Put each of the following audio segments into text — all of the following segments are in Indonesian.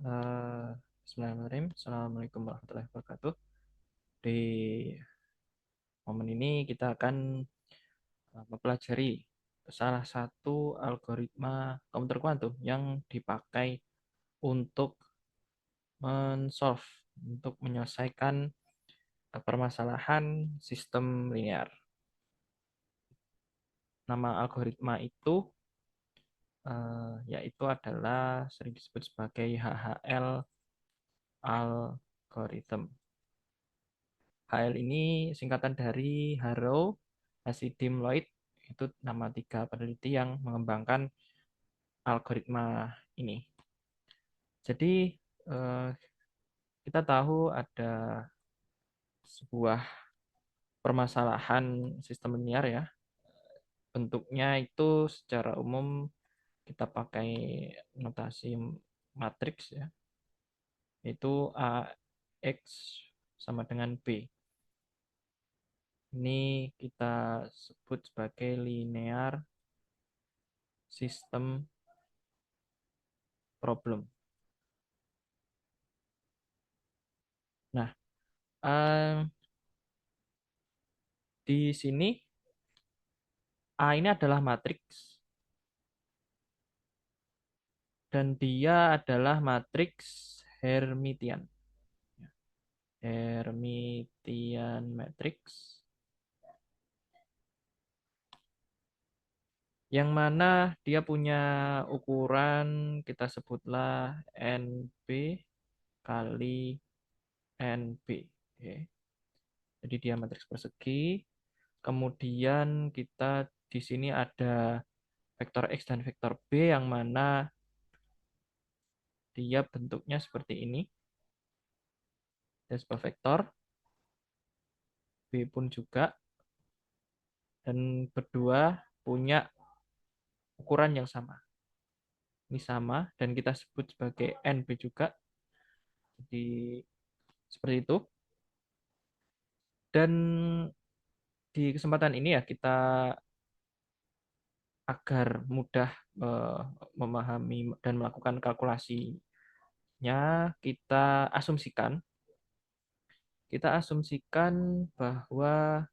Eh, Bismillahirrahmanirrahim. Assalamualaikum warahmatullahi wabarakatuh. Di momen ini kita akan mempelajari salah satu algoritma komputer kuantum yang dipakai untuk untuk menyelesaikan permasalahan sistem linear. Nama algoritma itu yaitu adalah sering disebut sebagai HHL algorithm. HL ini singkatan dari Harrow, Hasidim, Lloyd. Itu nama tiga peneliti yang mengembangkan algoritma ini. Jadi eh, kita tahu ada sebuah permasalahan sistem linear ya. Bentuknya itu secara umum kita pakai notasi matriks ya, yaitu AX sama dengan B. Ini kita sebut sebagai linear system problem. Nah, eh, di sini A ini adalah matriks dan dia adalah matriks Hermitian. Hermitian matrix yang mana dia punya ukuran kita sebutlah NB kali NB. Oke. Jadi dia matriks persegi. Kemudian kita di sini ada vektor X dan vektor B yang mana dia bentuknya seperti ini. Dan sebuah vektor B pun juga, dan berdua punya ukuran yang sama. Ini sama dan kita sebut sebagai NB juga. Jadi seperti itu. Dan di kesempatan ini ya kita agar mudah eh, memahami dan melakukan kalkulasinya, kita asumsikan kita asumsikan bahwa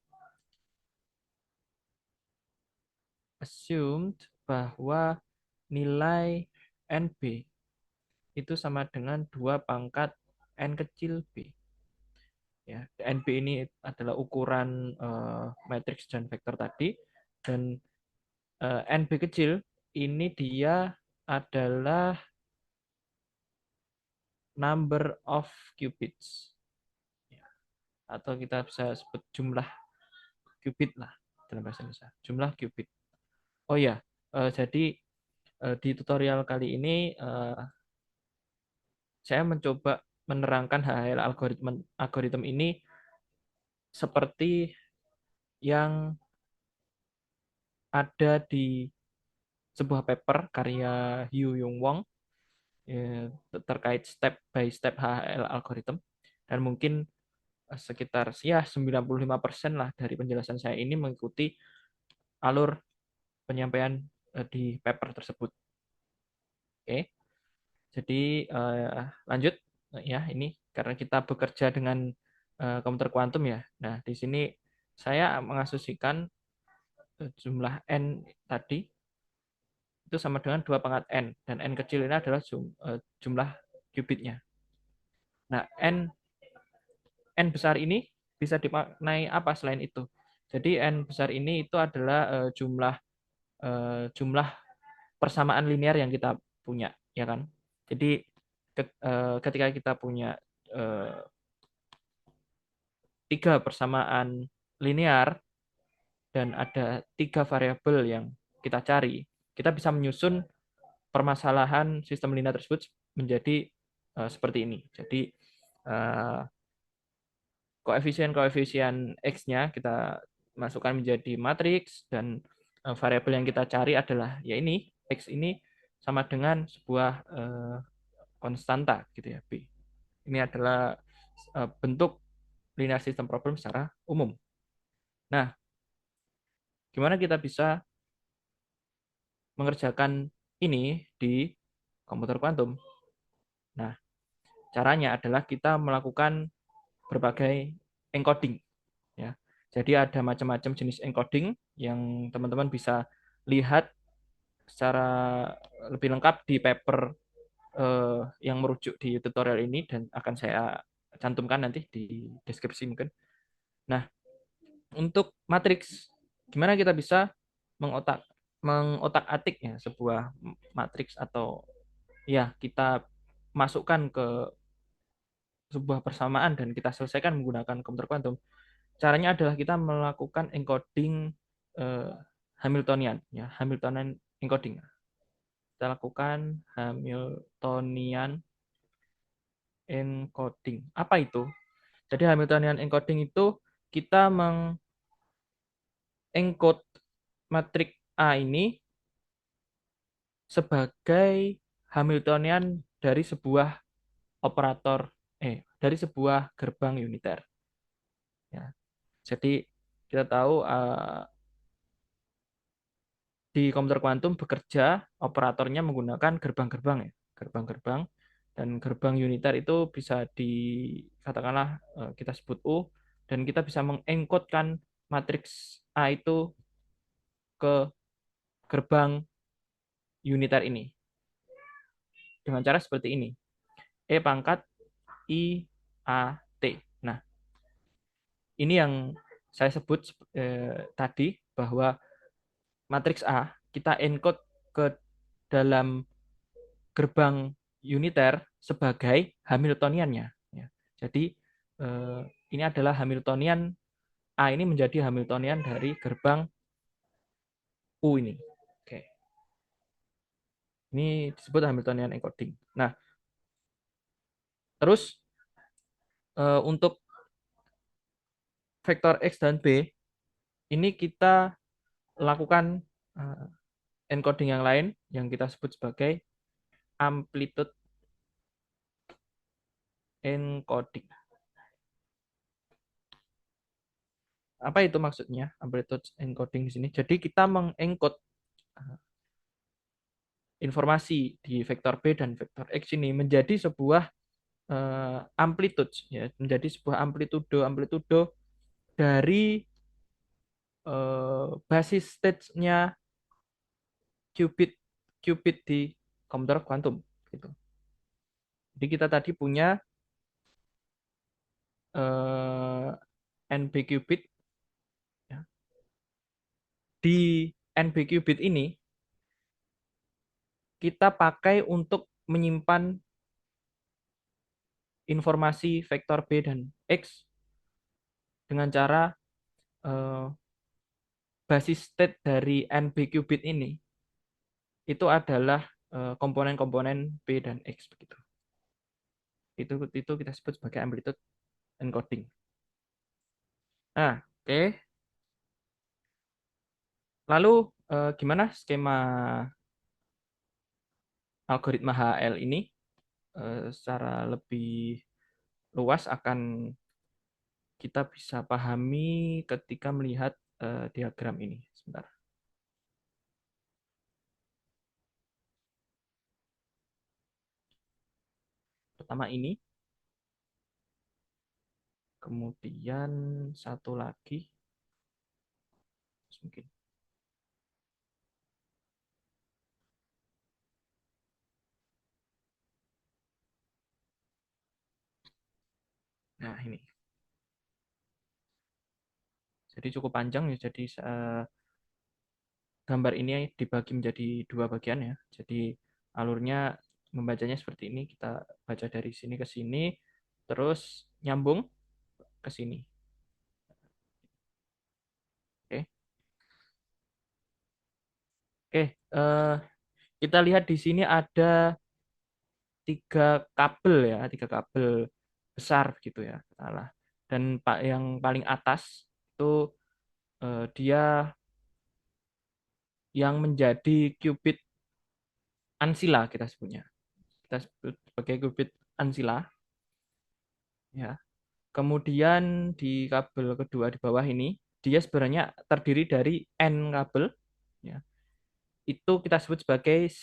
assumed bahwa nilai NB itu sama dengan 2 pangkat N kecil B. Ya, NB ini adalah ukuran matriks dan vektor tadi, dan NB kecil ini dia adalah number of qubits. Ya, atau kita bisa sebut jumlah qubit lah dalam bahasa Indonesia. Jumlah qubit. Oh ya, jadi di tutorial kali ini saya mencoba menerangkan hal-hal algoritma ini seperti yang ada di sebuah paper karya Yu Yung Wong, terkait step by step HL algorithm, dan mungkin sekitar ya 95% lah dari penjelasan saya ini mengikuti alur penyampaian di paper tersebut. Oke, jadi lanjut ya, ini karena kita bekerja dengan komputer kuantum ya. Nah, di sini saya mengasumsikan jumlah n tadi itu sama dengan 2 pangkat n, dan n kecil ini adalah jumlah qubitnya. Nah, n besar ini bisa dimaknai apa selain itu? Jadi n besar ini itu adalah jumlah persamaan linear yang kita punya, ya kan? Jadi ketika kita punya eh, 3 persamaan linear dan ada 3 variabel yang kita cari, kita bisa menyusun permasalahan sistem linear tersebut menjadi seperti ini. Jadi eh, koefisien-koefisien X-nya kita masukkan menjadi matriks, dan variabel yang kita cari adalah ya ini, X ini sama dengan sebuah konstanta gitu ya, B. Ini adalah bentuk linear system problem secara umum. Nah, gimana kita bisa mengerjakan ini di komputer kuantum? Nah, caranya adalah kita melakukan berbagai encoding ya. Jadi ada macam-macam jenis encoding yang teman-teman bisa lihat secara lebih lengkap di paper yang merujuk di tutorial ini dan akan saya cantumkan nanti di deskripsi mungkin. Nah, untuk matriks, gimana kita bisa mengotak mengotak-atik ya sebuah matriks atau ya kita masukkan ke sebuah persamaan dan kita selesaikan menggunakan komputer kuantum. Caranya adalah kita melakukan encoding eh, Hamiltonian ya, Hamiltonian encoding. Kita lakukan Hamiltonian encoding. Apa itu? Jadi Hamiltonian encoding itu kita mengencode matrik A ini sebagai Hamiltonian dari sebuah operator dari sebuah gerbang uniter ya. Jadi kita tahu di komputer kuantum bekerja operatornya menggunakan gerbang-gerbang ya, gerbang-gerbang dan gerbang uniter itu bisa dikatakanlah kita sebut U dan kita bisa mengencodkan matriks A itu ke gerbang uniter ini dengan cara seperti ini. E pangkat I A T. Nah, ini yang saya sebut tadi bahwa matriks A kita encode ke dalam gerbang uniter sebagai Hamiltoniannya. Ya. Jadi ini adalah Hamiltonian A ini menjadi Hamiltonian dari gerbang U ini. Oke, ini disebut Hamiltonian encoding. Nah, terus untuk vektor X dan B ini kita lakukan encoding yang lain yang kita sebut sebagai amplitude encoding. Apa itu maksudnya amplitude encoding di sini? Jadi kita mengencode informasi di vektor B dan vektor X ini menjadi sebuah amplitude ya, menjadi sebuah amplitudo amplitudo dari basis stage-nya qubit qubit di komputer kuantum gitu. Jadi kita tadi punya NB qubit ya. Di NB qubit ini kita pakai untuk menyimpan informasi vektor B dan X dengan cara eh, basis state dari NB qubit ini itu adalah komponen-komponen B dan X begitu. Itu kita sebut sebagai amplitude encoding. Nah, oke. Lalu gimana skema algoritma HL ini secara lebih luas akan kita bisa pahami ketika melihat diagram ini. Sebentar. Pertama ini, kemudian satu lagi, mungkin. Nah ini. Jadi cukup panjang ya. Jadi gambar ini dibagi menjadi dua bagian ya. Jadi alurnya membacanya seperti ini. Kita baca dari sini ke sini, terus nyambung ke sini. Oke, oke. Kita lihat di sini ada tiga kabel ya, tiga kabel besar gitu ya, salah. Dan pak yang paling atas itu dia yang menjadi qubit ancilla kita sebutnya. Kita sebut sebagai qubit ancilla ya. Kemudian di kabel kedua di bawah ini, dia sebenarnya terdiri dari N kabel. Ya. Itu kita sebut sebagai C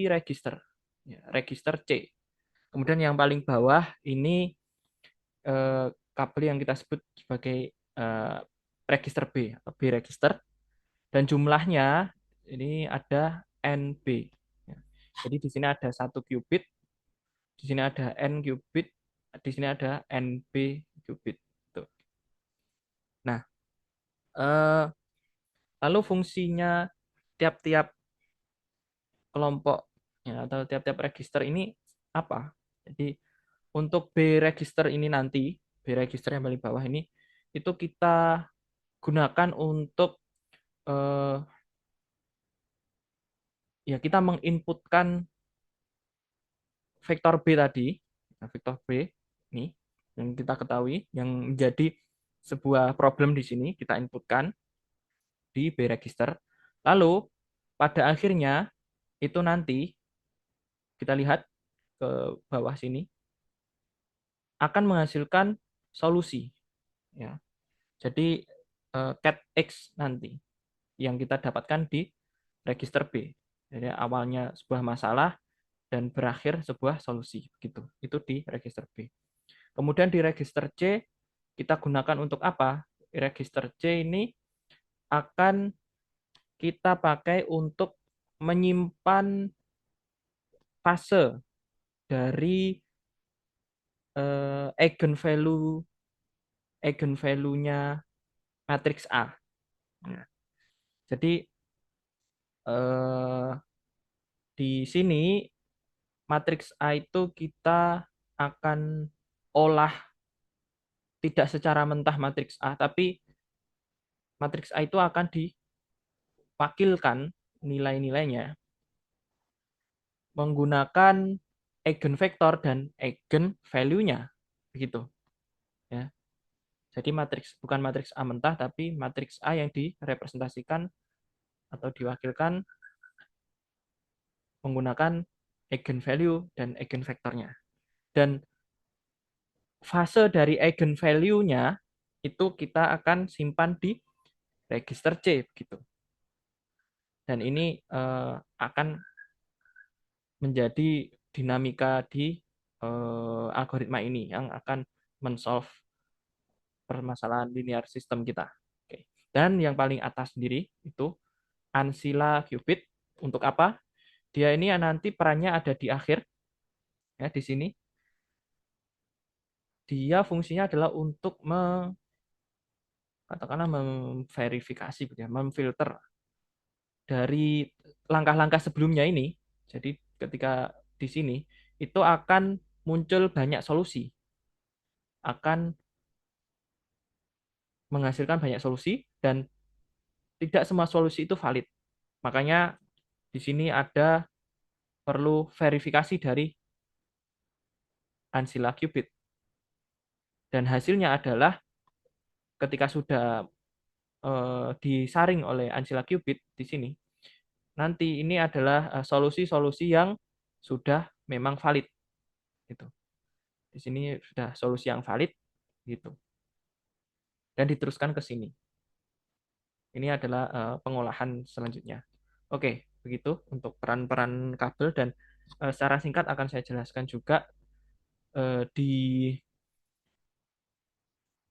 register. Ya, register C. Kemudian yang paling bawah ini kabel yang kita sebut sebagai eh, register B atau B register, dan jumlahnya ini ada NB. Ya. Jadi di sini ada 1 qubit, di sini ada N qubit, di sini ada NB qubit. Tuh. Nah, eh, lalu fungsinya tiap-tiap kelompok ya, atau tiap-tiap register ini apa? Jadi untuk B register ini nanti, B register yang paling bawah ini, itu kita gunakan untuk eh, ya kita menginputkan vektor B tadi. Nah, vektor B ini yang kita ketahui, yang menjadi sebuah problem di sini kita inputkan di B register. Lalu pada akhirnya itu nanti kita lihat ke bawah sini akan menghasilkan solusi ya. Jadi cat X nanti yang kita dapatkan di register B. Jadi awalnya sebuah masalah dan berakhir sebuah solusi gitu. Itu di register B. Kemudian di register C kita gunakan untuk apa? Register C ini akan kita pakai untuk menyimpan fase dari eigenvalue eigenvalue-nya matriks A. Nah, jadi eh, di sini matriks A itu kita akan olah tidak secara mentah matriks A, tapi matriks A itu akan diwakilkan nilai-nilainya menggunakan eigenvektor dan eigenvalue-nya. Begitu. Ya. Jadi matriks bukan matriks A mentah, tapi matriks A yang direpresentasikan atau diwakilkan menggunakan eigenvalue dan eigenvektornya. Dan fase dari eigenvalue-nya itu kita akan simpan di register C begitu. Dan ini akan menjadi dinamika di algoritma ini yang akan mensolve permasalahan linear system kita. Oke. Dan yang paling atas sendiri itu Ancilla qubit. Untuk apa? Dia ini nanti perannya ada di akhir ya di sini. Dia fungsinya adalah untuk katakanlah memverifikasi, ya, memfilter dari langkah-langkah sebelumnya ini. Jadi ketika di sini itu akan muncul banyak solusi, akan menghasilkan banyak solusi dan tidak semua solusi itu valid. Makanya di sini ada perlu verifikasi dari Ancilla qubit. Dan hasilnya adalah ketika sudah disaring oleh Ancilla qubit di sini, nanti ini adalah solusi-solusi yang sudah memang valid gitu. Di sini sudah solusi yang valid gitu. Dan diteruskan ke sini. Ini adalah pengolahan selanjutnya. Oke, begitu untuk peran-peran kabel, dan secara singkat akan saya jelaskan juga di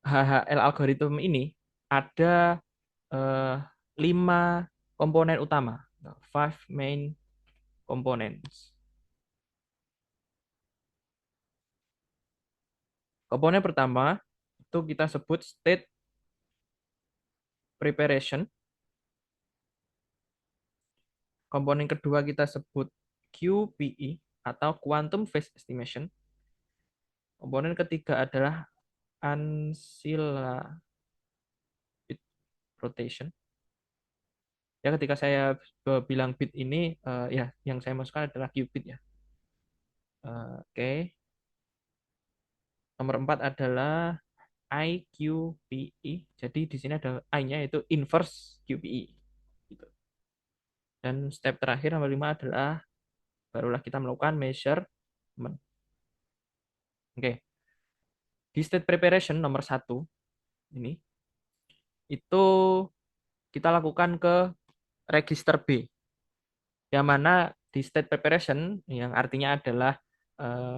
HHL algorithm ini ada eh, 5 komponen utama. Five main components. Komponen pertama itu kita sebut state preparation. Komponen kedua kita sebut QPE atau quantum phase estimation. Komponen ketiga adalah ancilla bit rotation. Ya, ketika saya bilang bit ini ya yang saya maksudkan adalah qubit ya. Oke. Nomor 4 adalah IQPE. Jadi di sini ada I-nya yaitu inverse QPE. Gitu. Dan step terakhir nomor 5 adalah barulah kita melakukan measurement. Oke. Di state preparation nomor 1 ini itu kita lakukan ke register B. Yang mana di state preparation yang artinya adalah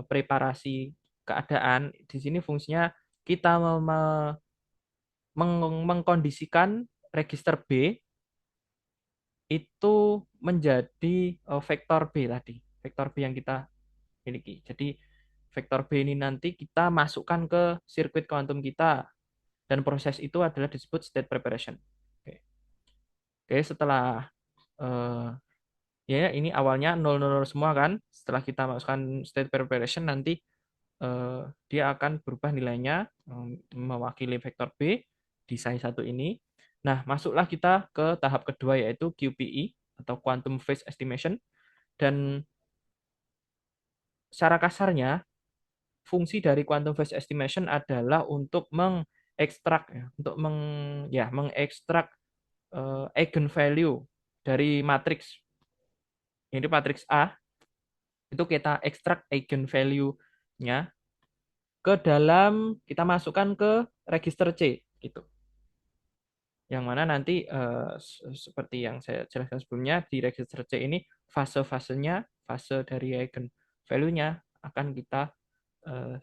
preparasi keadaan. Di sini fungsinya kita mengkondisikan register B itu menjadi vektor B tadi, vektor B yang kita miliki. Jadi vektor B ini nanti kita masukkan ke sirkuit kuantum kita dan proses itu adalah disebut state preparation. Oke, Oke, setelah eh, ya ini awalnya 000 semua kan. Setelah kita masukkan state preparation nanti eh, dia akan berubah nilainya mewakili vektor B di psi satu ini. Nah, masuklah kita ke tahap kedua yaitu QPE atau quantum phase estimation dan secara kasarnya fungsi dari quantum phase estimation adalah untuk mengekstrak ya, untuk mengekstrak eigenvalue dari matriks. Ini matriks A itu kita ekstrak eigenvalue-nya ke dalam kita masukkan ke register C gitu. Yang mana nanti seperti yang saya jelaskan sebelumnya di register C ini fase-fasenya, fase dari eigenvalue-nya akan kita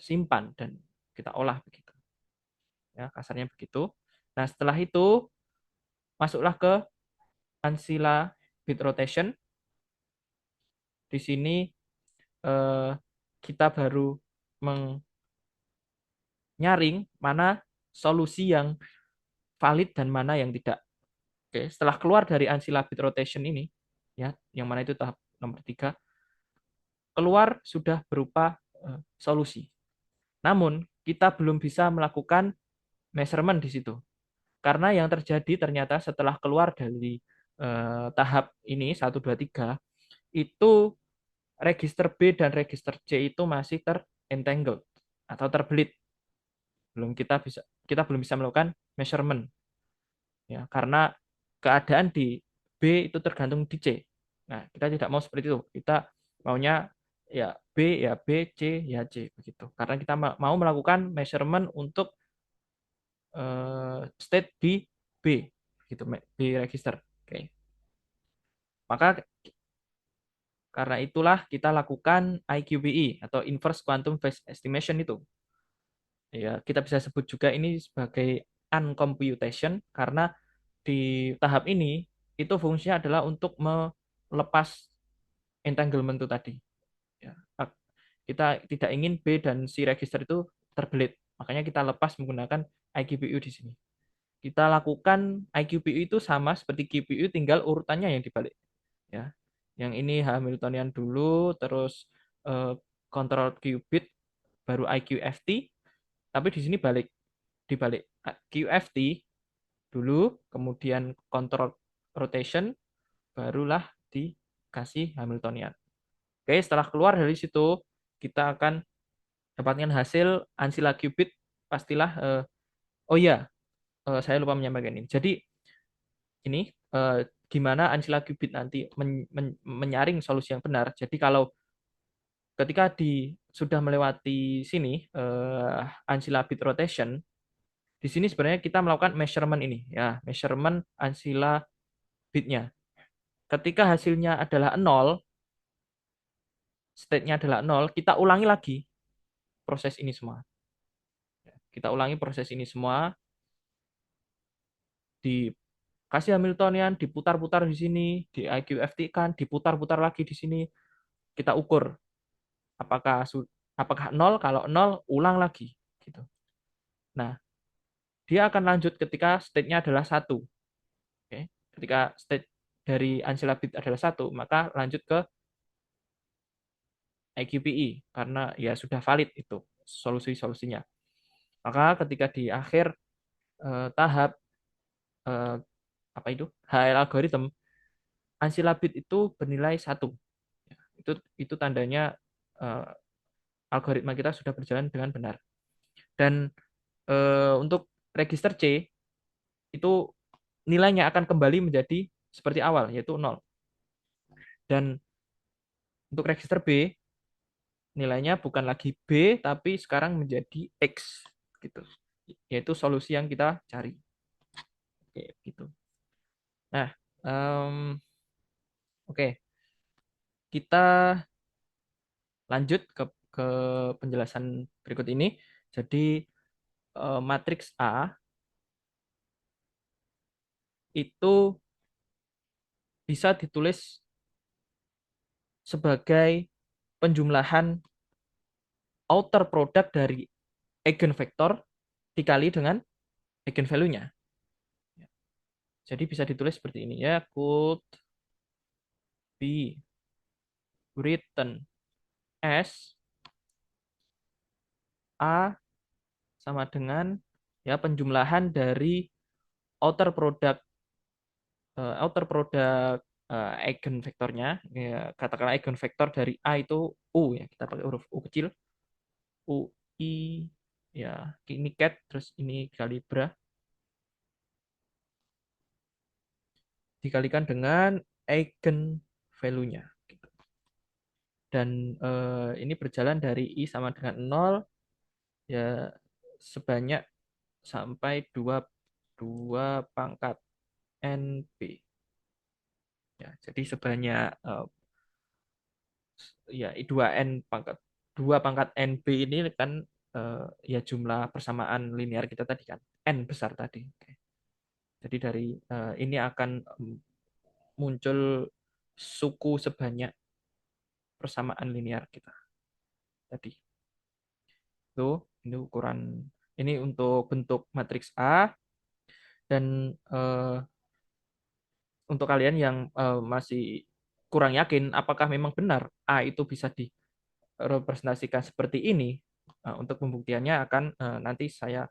simpan dan kita olah begitu. Ya, kasarnya begitu. Nah, setelah itu masuklah ke ancilla bit rotation. Di sini eh, kita baru menyaring mana solusi yang valid dan mana yang tidak. Oke, setelah keluar dari ancilla bit rotation ini, ya, yang mana itu tahap nomor 3, keluar sudah berupa solusi. Namun, kita belum bisa melakukan measurement di situ. Karena yang terjadi ternyata setelah keluar dari tahap ini 1, 2, 3 itu register B dan register C itu masih terentangled atau terbelit. Kita belum bisa melakukan measurement ya karena keadaan di B itu tergantung di C. Nah, kita tidak mau seperti itu. Kita maunya ya B ya B, C ya C begitu. Karena kita mau melakukan measurement untuk state di B gitu, B register. Oke. Maka karena itulah kita lakukan IQBE atau Inverse Quantum Phase Estimation itu. Ya, kita bisa sebut juga ini sebagai uncomputation karena di tahap ini itu fungsinya adalah untuk melepas entanglement itu tadi. Ya, kita tidak ingin B dan C register itu terbelit. Makanya kita lepas menggunakan IQPU di sini. Kita lakukan IQPU itu sama seperti QPU, tinggal urutannya yang dibalik. Ya, yang ini Hamiltonian dulu, terus control qubit, baru IQFT. Tapi di sini dibalik QFT dulu, kemudian control rotation, barulah dikasih Hamiltonian. Oke, setelah keluar dari situ, kita akan dapatkan hasil ancilla qubit. Pastilah, oh ya, saya lupa menyampaikan ini. Jadi ini gimana ancilla qubit nanti menyaring solusi yang benar. Jadi kalau ketika sudah melewati sini ancilla bit rotation, di sini sebenarnya kita melakukan measurement ini, ya, measurement ancilla bitnya. Ketika hasilnya adalah 0, state-nya adalah 0, kita ulangi lagi proses ini semua. Kita ulangi proses ini semua, dikasih Hamiltonian, diputar-putar di sini, di IQFT kan, diputar-putar lagi di sini, kita ukur apakah apakah 0, kalau 0 ulang lagi gitu. Nah, dia akan lanjut ketika state-nya adalah 1. Oke. Ketika state dari ancilla bit adalah 1, maka lanjut ke IQPE karena ya sudah valid itu solusi-solusinya. Maka ketika di akhir tahap eh, apa itu HL algorithm, ancilla bit itu bernilai 1. Itu tandanya eh, algoritma kita sudah berjalan dengan benar. Dan untuk register C itu nilainya akan kembali menjadi seperti awal yaitu 0. Dan untuk register B nilainya bukan lagi B tapi sekarang menjadi X gitu. Yaitu solusi yang kita cari. Oke, gitu. Nah, oke. Kita lanjut ke ke penjelasan berikut ini. Jadi matriks A itu bisa ditulis sebagai penjumlahan outer product dari eigenvektor dikali dengan eigenvalue-nya. Jadi bisa ditulis seperti ini ya, could be written as A sama dengan ya penjumlahan dari outer product outer product eigenvektornya ya, katakanlah eigenvektor dari A itu U ya, kita pakai huruf U kecil, U I ya, ini cat, terus ini kalibra dikalikan dengan eigen value-nya gitu. Dan ini berjalan dari I sama dengan 0 ya sebanyak sampai 2 2 pangkat NB ya. Jadi sebanyak ya 2N pangkat 2 pangkat NB ini kan ya jumlah persamaan linear kita tadi kan N besar tadi. Oke. Jadi dari ini akan muncul suku sebanyak persamaan linear kita tadi. Tuh, ini ukuran ini untuk bentuk matriks A dan untuk kalian yang masih kurang yakin apakah memang benar A itu bisa direpresentasikan seperti ini, untuk pembuktiannya akan nanti saya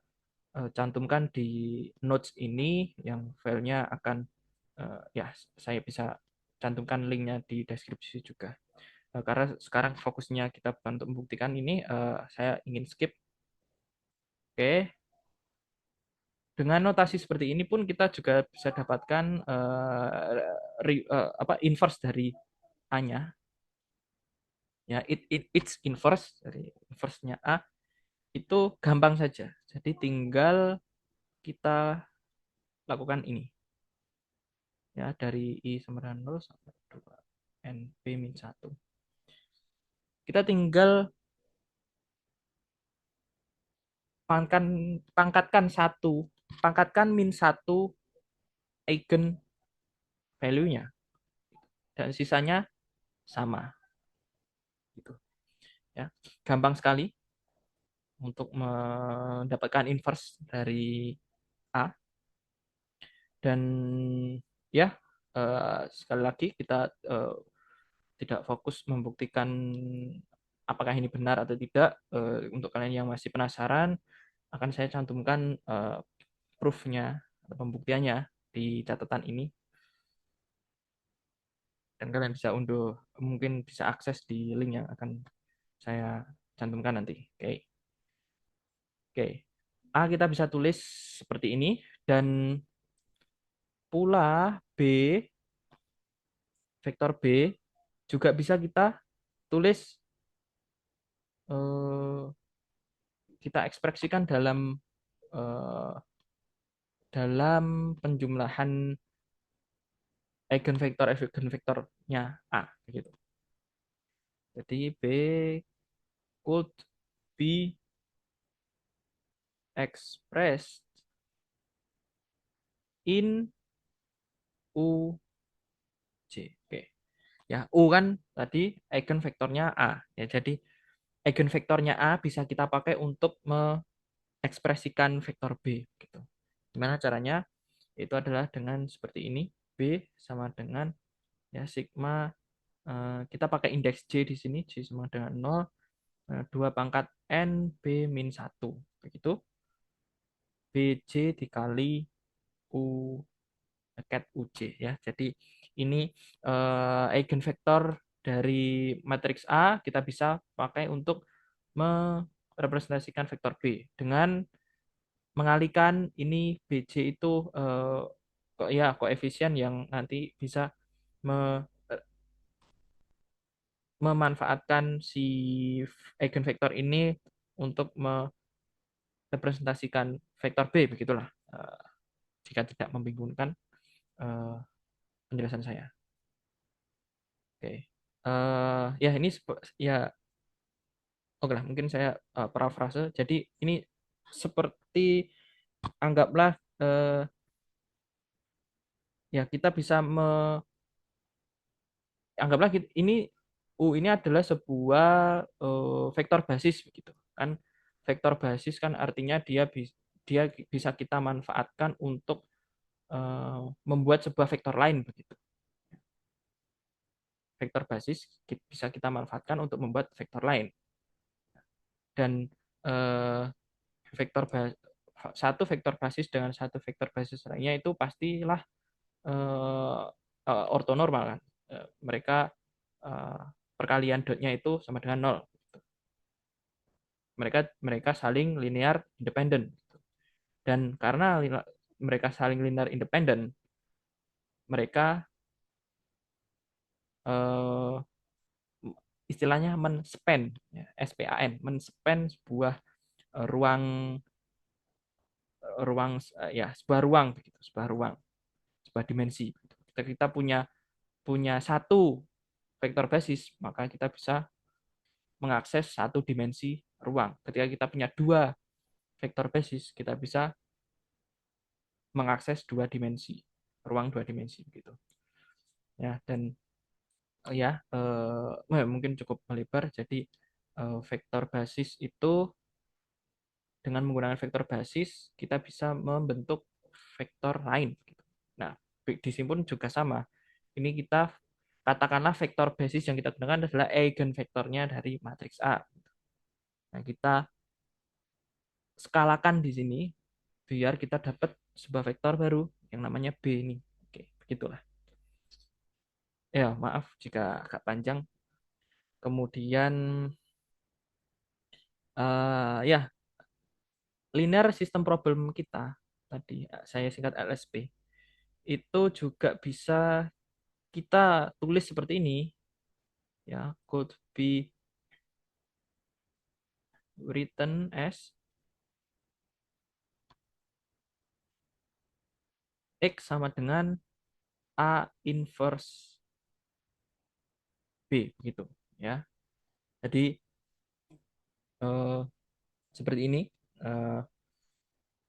cantumkan di notes ini yang filenya akan ya saya bisa cantumkan linknya di deskripsi juga. Karena sekarang fokusnya kita bukan untuk membuktikan ini, saya ingin skip. Oke, dengan notasi seperti ini pun kita juga bisa dapatkan apa inverse dari A-nya. Ya, it's inverse dari inverse-nya A itu gampang saja. Jadi tinggal kita lakukan ini. Ya, dari I sama dengan 0 sampai 2 NB min 1. Kita tinggal pangkatkan satu, pangkatkan min 1 eigen value-nya dan sisanya sama gitu ya. Gampang sekali untuk mendapatkan inverse dari A dan ya sekali lagi kita tidak fokus membuktikan apakah ini benar atau tidak. Untuk kalian yang masih penasaran akan saya cantumkan proof-nya atau pembuktiannya di catatan ini dan kalian bisa unduh, mungkin bisa akses di link yang akan saya cantumkan nanti. Oke. Oke. A kita bisa tulis seperti ini dan pula B, vektor B juga bisa kita tulis, eh, kita ekspresikan eh, dalam penjumlahan eigenvektornya A gitu. Jadi B could be expressed in UJ. Oke. Ya, U kan tadi eigenvektornya A. Ya, jadi eigenvektornya A bisa kita pakai untuk mengekspresikan vektor B gitu. Gimana caranya? Itu adalah dengan seperti ini. B sama dengan ya sigma, kita pakai indeks J di sini, J sama dengan 0, 2 pangkat N B min 1. Begitu. BJ dikali U ket UJ ya. Jadi ini eigenvektor dari matriks A kita bisa pakai untuk merepresentasikan vektor B dengan mengalihkan ini BJ itu ya koefisien yang nanti bisa me- memanfaatkan si eigenvektor ini untuk merepresentasikan vektor B begitulah. Jika tidak membingungkan eh, penjelasan saya. Oke. Ya ini ya oke lah, mungkin saya parafrase. Jadi ini seperti anggaplah ya kita bisa anggaplah ini ini adalah sebuah vektor basis begitu kan. Vektor basis kan artinya dia bisa kita manfaatkan untuk membuat sebuah vektor lain begitu. Vektor basis bisa kita manfaatkan untuk membuat vektor lain, dan eh, vektor satu vektor basis dengan satu vektor basis lainnya itu pastilah eh, ortonormal kan. Mereka eh, perkalian dotnya itu sama dengan nol. Mereka mereka saling linear independen, dan karena mereka saling linear independen, mereka eh, istilahnya men-span, ya, SPAN, men-span sebuah ruang ruang ya sebuah ruang begitu, sebuah ruang, sebuah dimensi. Kita kita punya punya satu vektor basis, maka kita bisa mengakses satu dimensi ruang. Ketika kita punya dua vektor basis, kita bisa mengakses dua dimensi ruang, dua dimensi begitu. Ya, dan ya mungkin cukup melebar. Jadi vektor basis itu, dengan menggunakan vektor basis kita bisa membentuk vektor lain. Nah, di sini pun juga sama. Ini kita katakanlah vektor basis yang kita gunakan adalah eigenvektornya dari matriks A. Nah, kita skalakan di sini biar kita dapat sebuah vektor baru yang namanya B ini. Oke, begitulah. Ya, maaf jika agak panjang. Kemudian ya, linear system problem kita tadi saya singkat LSP itu juga bisa kita tulis seperti ini, ya, could be written as X sama dengan A inverse B begitu, ya. Jadi eh, seperti ini eh,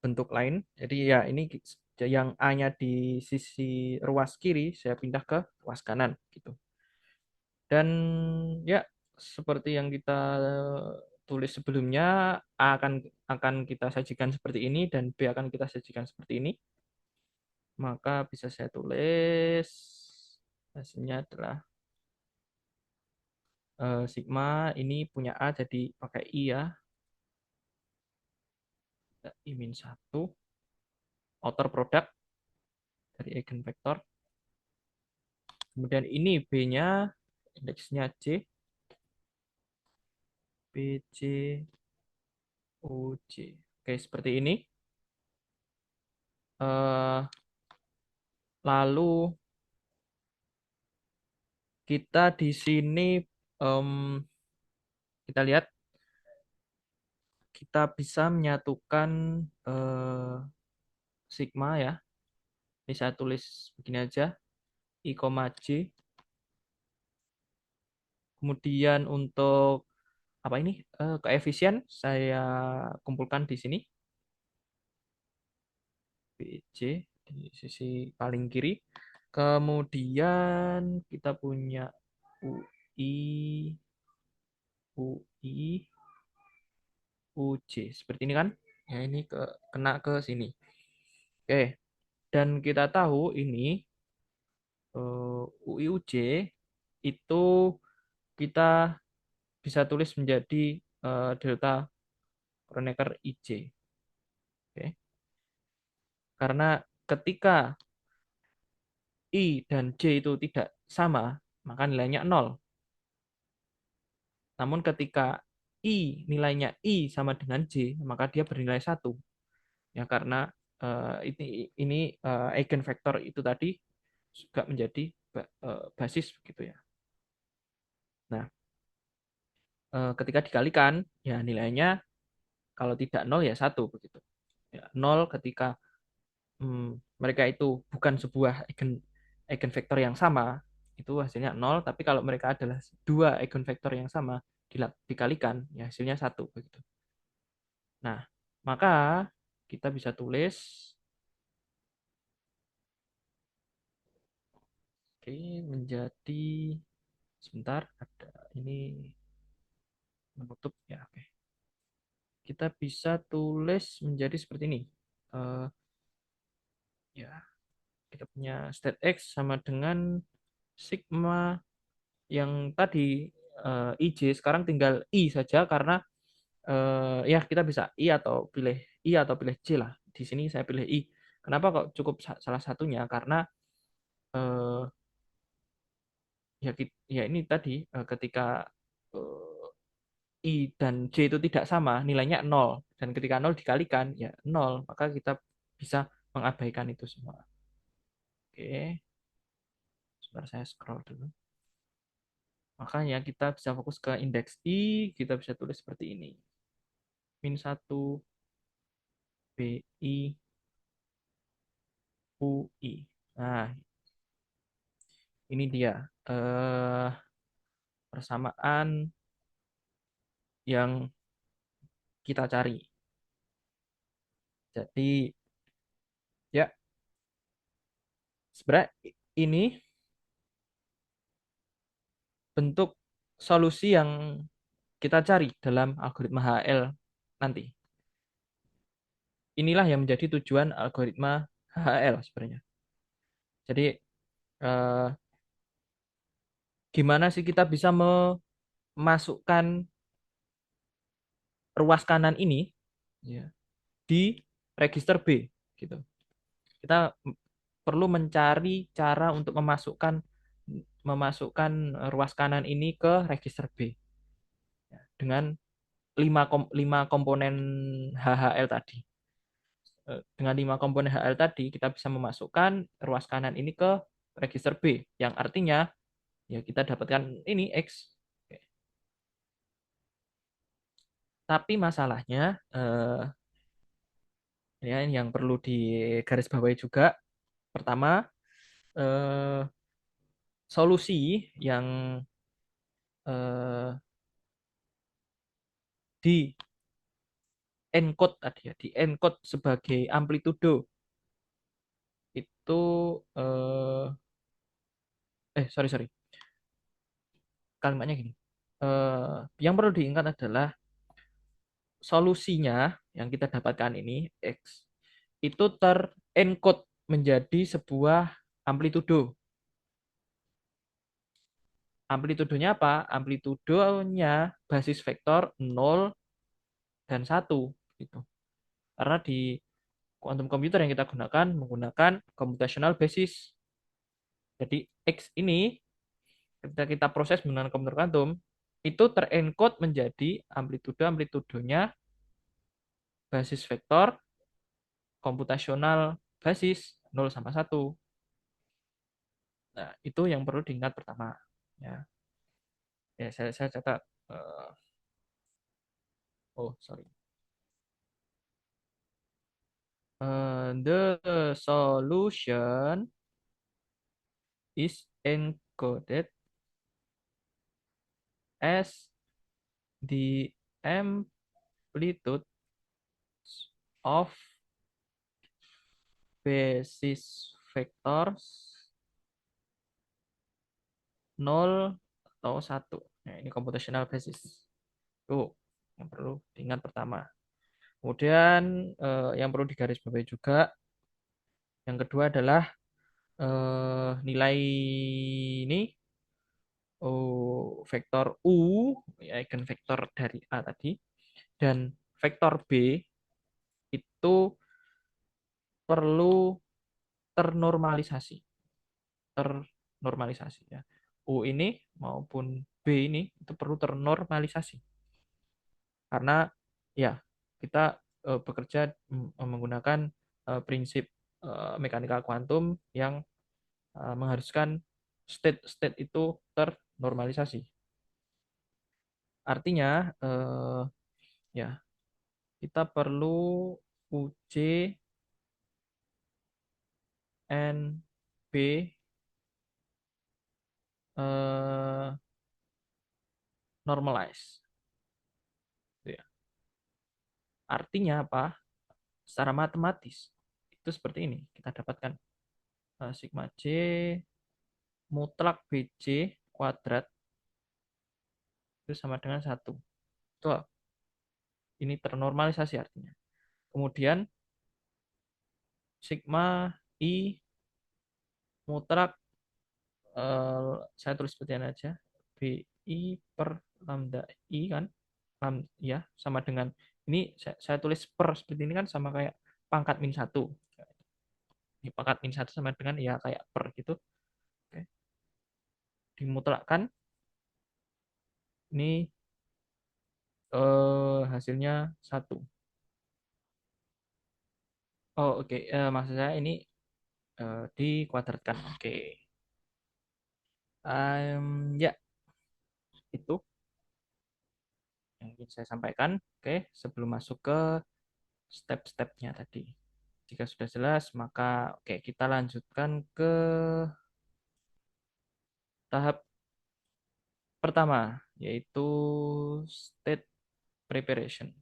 bentuk lain. Jadi ya ini yang A-nya di sisi ruas kiri saya pindah ke ruas kanan gitu. Dan ya seperti yang kita tulis sebelumnya, A akan kita sajikan seperti ini dan B akan kita sajikan seperti ini. Maka bisa saya tulis hasilnya adalah sigma ini punya A jadi pakai I ya. I min 1 outer product dari eigenvektor. Kemudian ini B-nya indeksnya C, B, C, O, C. Oke, seperti ini. Eh, lalu kita di sini em, kita lihat kita bisa menyatukan eh, sigma ya. Ini saya tulis begini aja, I, J. Kemudian untuk apa ini koefisien saya kumpulkan di sini, BC di sisi paling kiri. Kemudian kita punya UI, UI, UJ. Seperti ini kan? Ya, ini kena ke sini. Oke. Dan kita tahu ini UI, UJ itu kita bisa tulis menjadi delta Kronecker IJ. Oke. Karena ketika I dan J itu tidak sama, maka nilainya 0. Namun ketika nilainya I sama dengan J, maka dia bernilai 1. Ya, karena ini eigenvektor itu tadi juga menjadi basis begitu ya. Nah, ketika dikalikan, ya nilainya kalau tidak 0 ya 1 begitu. Ya, 0 ketika mereka itu bukan sebuah eigenvektor yang sama, itu hasilnya 0. Tapi kalau mereka adalah dua eigenvektor yang sama, dikalikan, ya hasilnya satu begitu. Nah, maka kita bisa tulis, oke, menjadi, sebentar, ada ini menutup ya, oke. Kita bisa tulis menjadi seperti ini. Eh, ya, kita punya state X sama dengan sigma yang tadi IJ, sekarang tinggal I saja karena ya kita bisa I atau pilih J lah. Di sini saya pilih I. Kenapa kok cukup salah satunya? Karena eh, ya ini tadi ketika I dan J itu tidak sama, nilainya nol. Dan ketika nol dikalikan, ya nol. Maka kita bisa mengabaikan itu semua. Oke, sebentar saya scroll dulu. Makanya kita bisa fokus ke indeks I, kita bisa tulis seperti ini. Min 1 BI UI. Nah, ini dia persamaan yang kita cari. Jadi, ya, sebenarnya ini bentuk solusi yang kita cari dalam algoritma HL nanti. Inilah yang menjadi tujuan algoritma HL sebenarnya. Jadi, eh, gimana sih kita bisa memasukkan ruas kanan ini, ya, di register B gitu. Kita perlu mencari cara untuk memasukkan ruas kanan ini ke register B, ya, dengan 5 komponen HHL tadi. Dengan 5 komponen HL tadi kita bisa memasukkan ruas kanan ini ke register B, yang artinya ya kita dapatkan ini X. Oke. Tapi masalahnya ya ini yang perlu digarisbawahi juga. Pertama, eh, solusi yang eh, di encode tadi ya, di encode sebagai amplitudo itu sorry sorry, kalimatnya gini. Yang perlu diingat adalah solusinya yang kita dapatkan ini X itu terencode menjadi sebuah amplitudo. Amplitudonya apa? Amplitudonya basis vektor 0 dan 1 gitu. Karena di quantum computer yang kita gunakan menggunakan computational basis. Jadi X ini ketika kita proses menggunakan komputer kuantum itu terencode menjadi amplitudonya basis vektor komputasional basis 0 sama 1. Nah, itu yang perlu diingat pertama. Ya, ya saya catat. eh, oh, sorry. The solution is encoded as the amplitude of basis vectors 0 atau 1. Nah, ini computational basis. Itu yang perlu diingat pertama. Kemudian yang perlu digarisbawahi juga, yang kedua adalah nilai ini vektor U, ya, eigenvektor dari A tadi, dan vektor B itu perlu ternormalisasi, ternormalisasi ya. U ini maupun B ini itu perlu ternormalisasi karena ya kita bekerja menggunakan prinsip mekanika kuantum yang mengharuskan state-state itu ternormalisasi. Artinya ya kita perlu UC N B eh, normalize. Artinya apa? Secara matematis itu seperti ini. Kita dapatkan sigma J mutlak BJ kuadrat itu sama dengan satu. Itu ini ternormalisasi artinya. Kemudian sigma I mutlak saya tulis seperti ini aja. BI per lambda I kan. Ya, sama dengan ini saya tulis per seperti ini kan sama kayak pangkat min satu. Ini pangkat min satu sama dengan ya kayak per gitu. Oke. Dimutlakkan ini hasilnya satu. Oh, oke. Maksud saya ini dikuadratkan. Oke. Ya, itu yang ingin saya sampaikan. Oke, sebelum masuk ke step-stepnya tadi. Jika sudah jelas, maka oke, kita lanjutkan ke tahap pertama, yaitu state preparation.